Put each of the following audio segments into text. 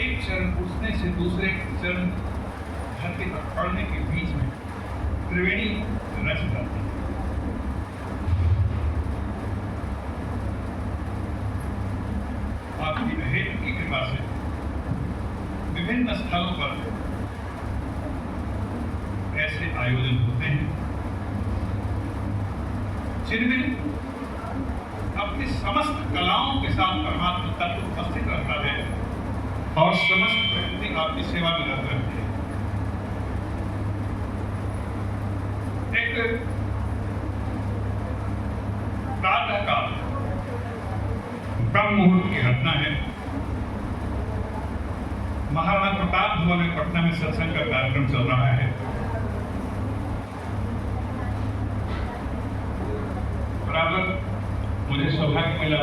एक चरण उठने से दूसरे चरण धरती पर पड़ने के बीच में त्रिवेणी रच जाती है। आपकी अहेतु की कृपा से विभिन्न स्थलों पर ऐसे आयोजन होते हैं जिनमें अपनी समस्त कलाओं के साथ परमात्मा तत्व उपस्थित रहता है और समस्त प्रकृति आपकी सेवा में लग रहती है। एक प्रातःकाल ब्रह्म मुहूर्त की घटना है। महाराणा प्रताप भवन में पटना में सत्संग का कार्यक्रम चल रहा है। बराबर मुझे सौभाग्य मिला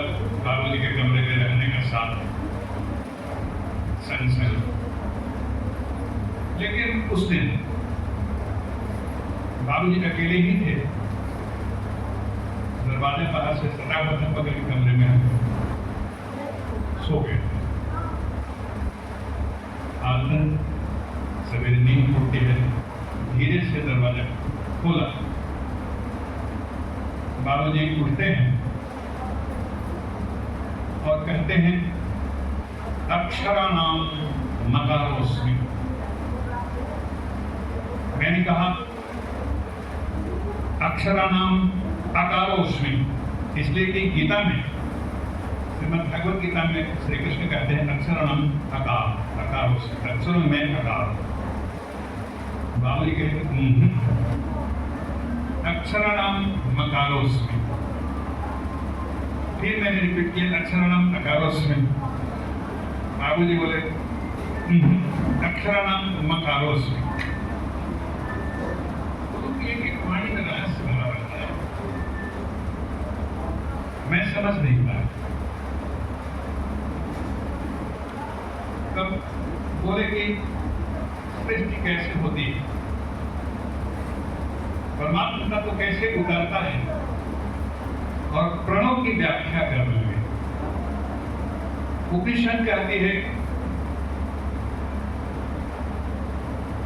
बाबू जी के कमरे में रहने का साथ संग। लेकिन उस दिन बाबू जी अकेले ही थे। दरवाजे बाहर से सटाबटन पकड़ के कमरे में सो गए। आदतन सवेरे नींद टूटती है, धीरे से दरवाजा खोला। बाबू जी उठते हैं और कहते हैं अक्षराणाम मकारोस्मि। मैंने कहा अक्षराणाम अकारोस्मि, इसलिए कि गीता में, श्रीमद् भगवत गीता में श्री कृष्ण कहते हैं अक्षराणाम अकारोस्मि, अक्षरों में अकार। बाबू जी कहते अक्षराणाम मकारोस्मि। फिर मैंने रिपीट किया अक्षराणाम अकारोस्मि। बाबू जी बोले अक्षराणाम मकारोस्मि। तो ये वाणी में रहस्य भरा रहता है, मैं समझ नहीं पाया। तब बोले कि सृष्टि कैसे होती है, परमात्मा तो कैसे उतरता है, और प्रणव की व्याख्या कर रहे हैं। उपनिषद कहती है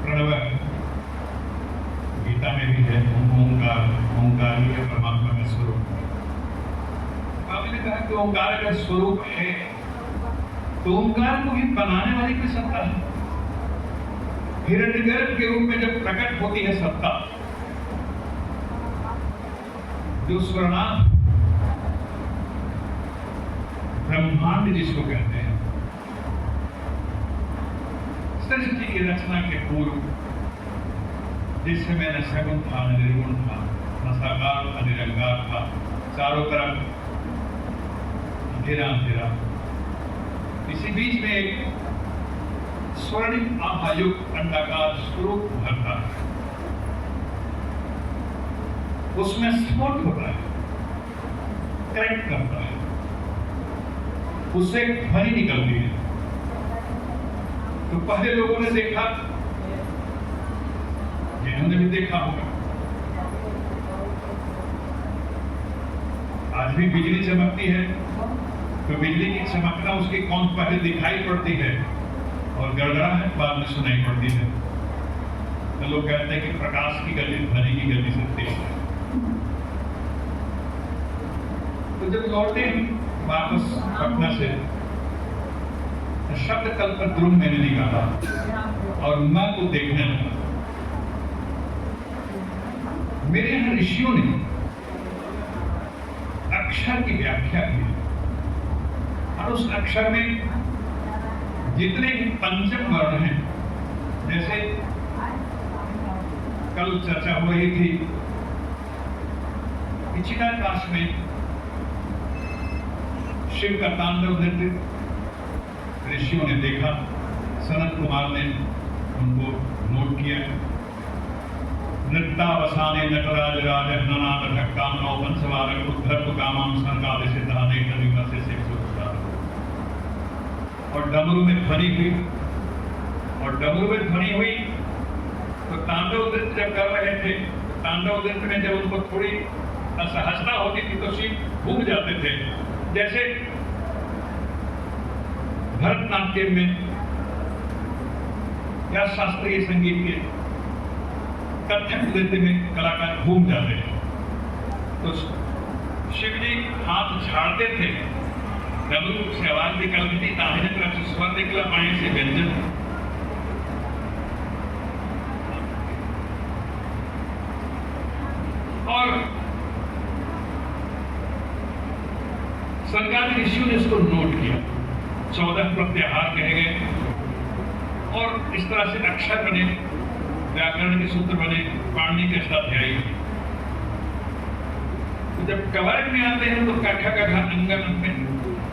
प्रणव, गीता में भी है ओंकार, ओंकार ही है परमात्मा का स्वरूप। आपने कहा कि ओंकार का स्वरूप है, तो ओंकार को भी बनाने वाली कोई सत्ता है। हिरण्यगर्भ के रूप में जब प्रकट होती है सत्ता, जो स्वर्णार्थ ब्रह्मांड जिसको कहते हैं, सृष्टि की रचना के पूर्व जिस समय न सगुण था न निर्गुण था, न साकार न निरंकार था, चारों तरफ अंधेरा अंधेरा, इसी बीच में एक स्वर्णिम आभायुक्त अंडाकार स्वरूप उभरता है। उसमें स्फोट होता है, क्रैक करता है, उससे एक ध्वनि निकलती है। तो पहले लोगों ने देखा, जिन्होंने भी देखा होगा, आज भी बिजली चमकती है तो बिजली की चमकना उसकी कौन पहले दिखाई पड़ती है और गड़गड़ाहट बाद में सुनाई पड़ती है। तो लोग कहते हैं कि प्रकाश की गति ध्वनि की गति से तेज है। तो जब लौटे वापस पटना से, शब्द कल्पद्रुम मैंने निकाला और मां को देखने लगा। मेरे यहाँ ऋषियों ने अक्षर की व्याख्या की, और उस अक्षर में जितने भी पंचम वर्ण हैं, जैसे कल चर्चा हो रही थी कि चिदाकाश में शिव का तांडव नृत्य ऋषियों ने देखा, सनत कुमार ने उनको नोट किया। नृत्यावसाने नटराज राज ननाद ढक्कामनो वंशवारक उद्धर्व कामाम संकादे सिद्धाने कलिका से और डमरू में ध्वनि हुई, और डमरू में ध्वनि हुई तो तांडव नृत्य जब कर रहे थे, तांडव नृत्य में जब उनको थोड़ी असहजता होती थी तो शिव भूल जाते थे। जैसे भरतनाट्यम में या शास्त्रीय संगीत के कथक नृत्य में कलाकार घूम जाते हैं, तो शिव जी हाथ झाड़ते थे, डमरू से आवाज निकलती थी, दाहिने तरफ से स्वर निकला, बाएं से व्यंजन। और सरकारी ऋषियों ने इसको नोट किया, 14 प्रत्याहार कहे गए और इस तरह से अक्षर बने, व्याकरण के सूत्र बने, पाणिनि के अष्टाध्यायी। तो जब कवर्ग में आते हैं तो कखा कखा अंगन में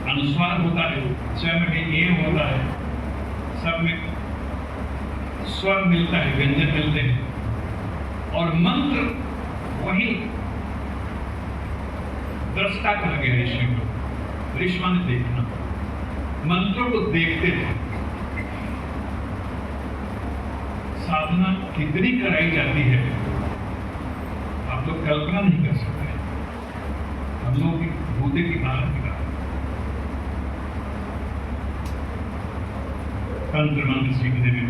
अनुस्वार होता है, स्वयं में ये होता है, सब में स्वर मिलता है, व्यंजन मिलते हैं। और मंत्र वही दृष्टा कहा गया ऋषि को, ऋषि ने देखना, मंत्रों को देखते थे। साधना कितनी कराई जाती है आप लोग कल्पना नहीं कर सकते। हम लोग की भूते की बाहर की बात, तंत्र मंत्र सीखने में,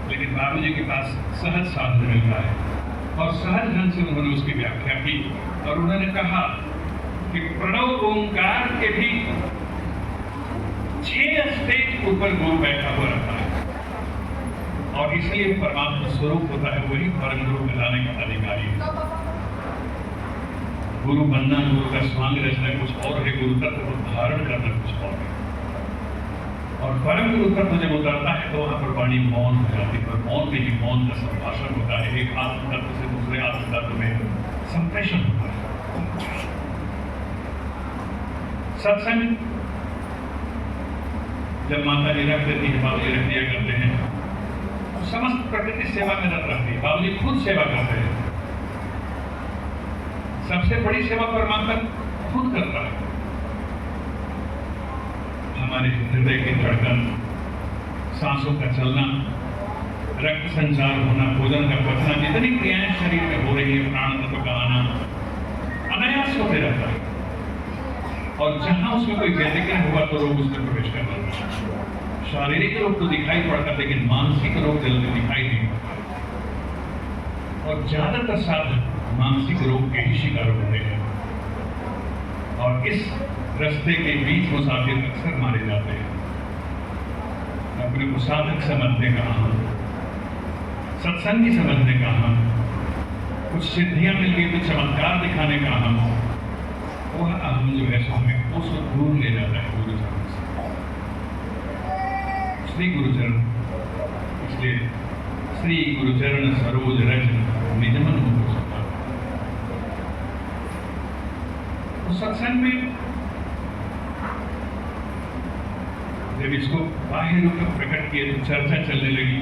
लेकिन बाबू जी के पास सहज साधन मिलता है और सहज ढंग से उन्होंने उसकी व्याख्या की और उन्होंने कहा कि प्रणव ओंकार के भी 6 स्टेज ऊपर गुरु बैठा हुआ रहता है और इसलिए परमात्मा स्वरूप होता है, वही परम गुरु कहलाने का अधिकारी है। गुरु बनना, गुरु का स्वांग रचना कुछ और है, गुरु तत्व को धारण करना कुछ और है। और परम गुरु तत्व जब उतरता है तो वहां पर वाणी मौन हो जाती है और मौन में ही मौन का संभाषण होता है, एक आत्म तत्व से दूसरे आत्म तत्व में संप्रेषण होता है। सत्संग जब माता जी रख देती है, बाबू जी रख दिया करते हैं, समस्त प्रकृति सेवा में रत रहती है। बाबू जी खुद सेवा करते हैं, सबसे बड़ी सेवा परमात्मा खुद करता है। हमारे हृदय की धड़कन, सांसों का चलना, रक्त संचार होना, भोजन का पचना, जितनी क्रियाएं शरीर में हो रही है, प्राण तत्व का आना अनायास होते रहता है। और जहां उसमें कोई व्यतिक्रम हुआ तो रोग उसमें प्रवेश कर जाता है। शारीरिक रोग तो दिखाई पड़ता, लेकिन मानसिक रोग जल्दी दिखाई नहीं पड़ता और ज्यादातर साधक मानसिक रोग के ही शिकार होते हैं और इस रास्ते के बीच मुसाफिर अक्सर मारे जाते हैं। अपने को साधक समझने का अहम, सत्संगी समझने का अहम, कुछ सिद्धियां मिल गई, कुछ चमत्कार दिखाने का अहम, वह अहम जो है हमें उसको दूर ले जाता है गुरुचरण से। श्री गुरुचरण, इसलिए श्री गुरुचरण सरोज रज निजमन हो सकता है। तो सत्संग में जब इसको बाह्य रूप में प्रकट किए तो चर्चा चलने लगी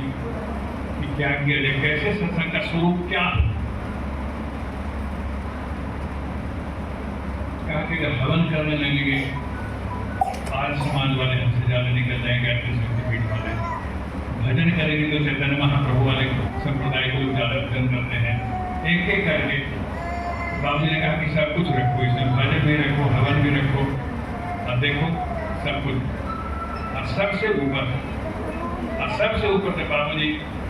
कि क्या किया जाए, कैसे सत्संग का स्वरूप क्या। कहा कि अगर हवन करने लगेंगे, आज समाज वाले हमसे ज्यादा निकल जाएंगे, ऐसे शक्तिपीठ वाले भजन करेंगे तो चैतन्य महाप्रभु वाले संप्रदाय के लोग ज्यादा भजन करते हैं। एक एक करके बाबू जी ने कहा कि सब कुछ रखो, इसमें भजन भी रखो, हवन भी रखो, और देखो सब कुछ। और सबसे ऊपर से बाबू जी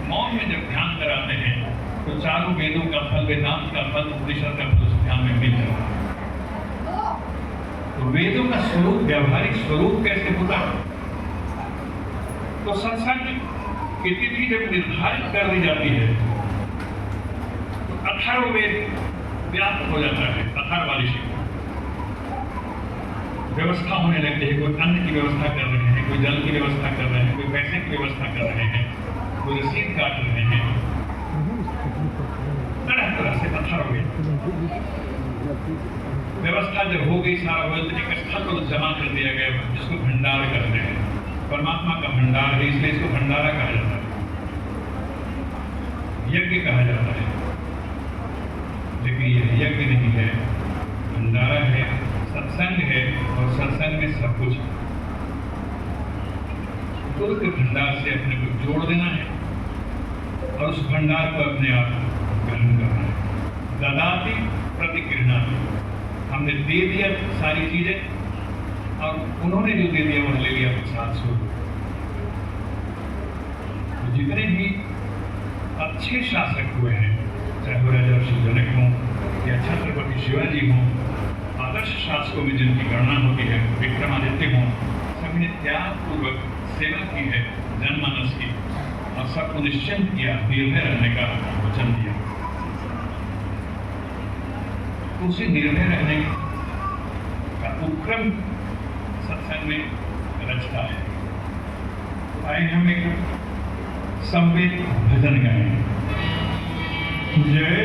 मौन में जब ध्यान कराते हैं तो चारों वेदों का फल, वेदांत का फल, उपनिषद का फल उस ध्यान में मिल जाता है। तो वेदों का स्वरूप, व्यावहारिक स्वरूप कैसे होता है? तो सत्संग की तिथि जब निर्धारित कर दी जाती है तो अथर्ववेद व्याप्त हो जाता है। अथर्ववादी व्यवस्था होने लगती है, कोई अन्न की व्यवस्था कर रहे हैं, कोई जल की व्यवस्था कर रहे हैं, कोई पैसे की व्यवस्था कर रहे हैं, कोई रसीद काट रहे हैं, तरह तरह से अथर्ववेद व्यवस्था जब हो गई, सारा वेद एक स्थल पर जमा कर दिया गया, जिसको भंडार करते हैं। परमात्मा का भंडार है, इसलिए इसको भंडारा कहा जाता है, यज्ञ कहा जाता है। लेकिन यह यज्ञ नहीं है, भंडारा है, सत्संग है, और सत्संग में सब कुछ है। गुरु के भंडार से अपने को जोड़ देना है और उस भंडार को अपने आप ग्रहण करना है। ददाति प्रतिगृह्णाति, हमने दे दिया सारी चीजें और उन्होंने जो दे दिया वह ले लिया प्रसाद स्वरूप। जितने भी अच्छे शासक हुए हैं, चाहे वो राजर्षि जनक हों या छत्रपति शिवाजी हों, आदर्श शासकों में जिनकी गणना होती है, विक्रमादित्य हों, सभी ने त्यागपूर्वक सेवा की है जनमानस की, और सबको निश्चिंत किया, निर्भय रहने का वचन दिया। उसी निर्भय रहने का उपक्रम सत्संग में रचता है। आइए हम एक संवेद भजन गाएं। जय